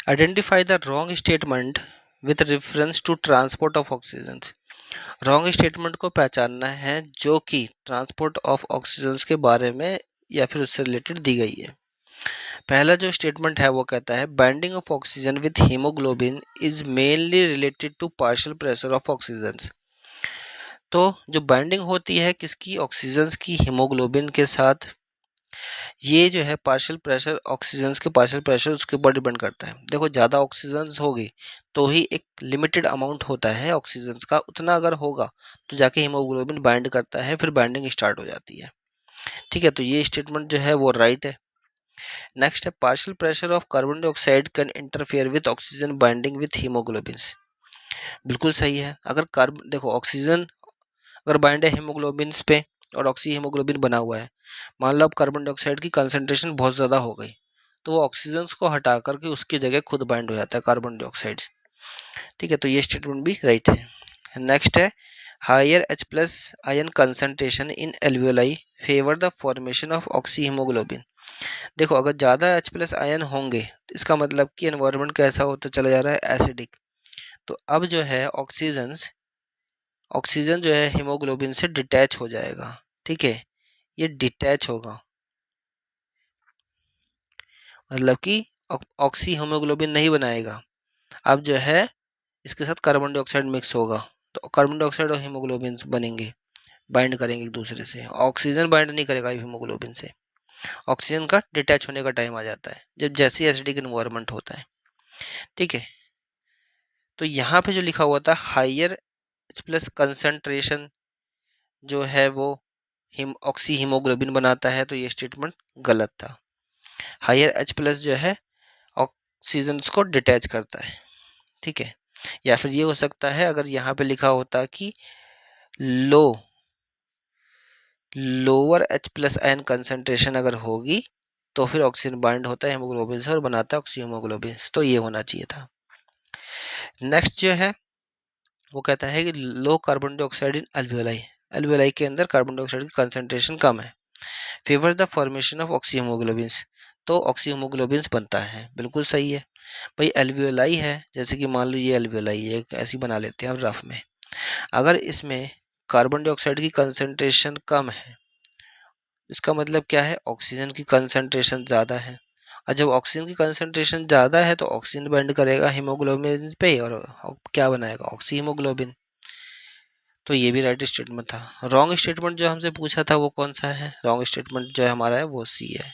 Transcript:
Identify the wrong statement with reference to transport of oxygen. Wrong statement को पहचानना है जो कि ट्रांसपोर्ट ऑफ ऑक्सीजन के बारे में या फिर उससे रिलेटेड दी गई है। पहला जो स्टेटमेंट है वो कहता है binding of oxygen with haemoglobin is mainly related to partial pressure of oxygen. तो जो बाइंडिंग होती है किसकी, ऑक्सीजन की हीमोग्लोबिन के साथ, ये जो है पार्शियल प्रेशर ऑक्सीजन के पार्शियल प्रेशर उसके ऊपर डिपेंड करता है। देखो ज़्यादा ऑक्सीजन होगी तो ही एक लिमिटेड अमाउंट होता है ऑक्सीजन का, उतना अगर होगा तो जाके हीमोग्लोबिन बाइंड करता है, फिर बाइंडिंग स्टार्ट हो जाती है। ठीक है, तो ये स्टेटमेंट जो है वो राइट है। नेक्स्ट है partial pressure of carbon dioxide can interfere with oxygen binding with haemoglobin. बिल्कुल सही है। अगर कार्बन देखो ऑक्सीजन अगर बाइंड है हीमोग्लोबिन पे और ऑक्सी हीमोग्लोबिन बना हुआ है, मान लो अब कार्बन डाइऑक्साइड की कंसंट्रेशन बहुत ज़्यादा हो गई तो वो ऑक्सीजन को हटा करके उसकी जगह खुद बाइंड हो जाता है कार्बन डाइऑक्साइड। ठीक है, तो ये स्टेटमेंट भी राइट है। नेक्स्ट है higher H plus ion concentration in alveoli favour the formation of oxy haemoglobin. देखो अगर ज़्यादा H प्लस आयन होंगे तो इसका मतलब कि एनवायरनमेंट कैसा होता चला जा रहा है, एसिडिक। तो अब जो है ऑक्सीजन जो है हीमोग्लोबिन से डिटैच हो जाएगा। ठीक है, ये डिटैच होगा, मतलब कि ऑक्सी हीमोग्लोबिन नहीं बनाएगा। अब जो है इसके साथ कार्बन डाइऑक्साइड मिक्स होगा तो कार्बन डाइऑक्साइड और हीमोग्लोबिन बनेंगे, बाइंड करेंगे एक दूसरे से। ऑक्सीजन बाइंड नहीं करेगा हीमोग्लोबिन से, ऑक्सीजन का डिटैच होने का टाइम आ जाता है जब जैसी एसिडिक इन्वायरमेंट होता है। ठीक है, तो यहाँ पे जो लिखा हुआ था हायर H प्लस कंसंट्रेशन जो है वो ऑक्सी हीमोग्लोबिन बनाता है, तो ये स्टेटमेंट गलत था। हायर H प्लस जो है ऑक्सीजन को डिटैच करता है। ठीक है, या फिर ये हो सकता है अगर यहाँ पे लिखा होता कि lower H plus ion concentration अगर होगी तो फिर ऑक्सीजन बाइंड होता है हीमोग्लोबिन से और बनाता है ऑक्सी हीमोग्लोबिन, तो ये होना चाहिए था। नेक्स्ट जो है वो कहता है कि low carbon dioxide in alveoli, alveoli के अंदर कार्बन डाइऑक्साइड की कंसंट्रेशन कम है, favour the formation of oxy haemoglobins, तो ऑक्सी हीमोग्लोबिन्स बनता है। बिल्कुल सही है भाई, एल्वियोलाई है, जैसे कि मान लो ये एल्वियोलाई है, ऐसी बना लेते हैं हम रफ में। अगर इसमें कार्बन डाइऑक्साइड की कंसंट्रेशन कम है इसका मतलब क्या है, ऑक्सीजन की कंसंट्रेशन ज़्यादा है, और जब ऑक्सीजन की कंसंट्रेशन ज़्यादा है तो ऑक्सीजन बाइंड करेगा हीमोग्लोबिन पे और क्या बनाएगा, ऑक्सी हीमोग्लोबिन। तो ये भी राइट स्टेटमेंट था। रॉन्ग स्टेटमेंट जो हमसे पूछा था वो कौन सा है, रॉन्ग स्टेटमेंट जो हमारा है वो सी है।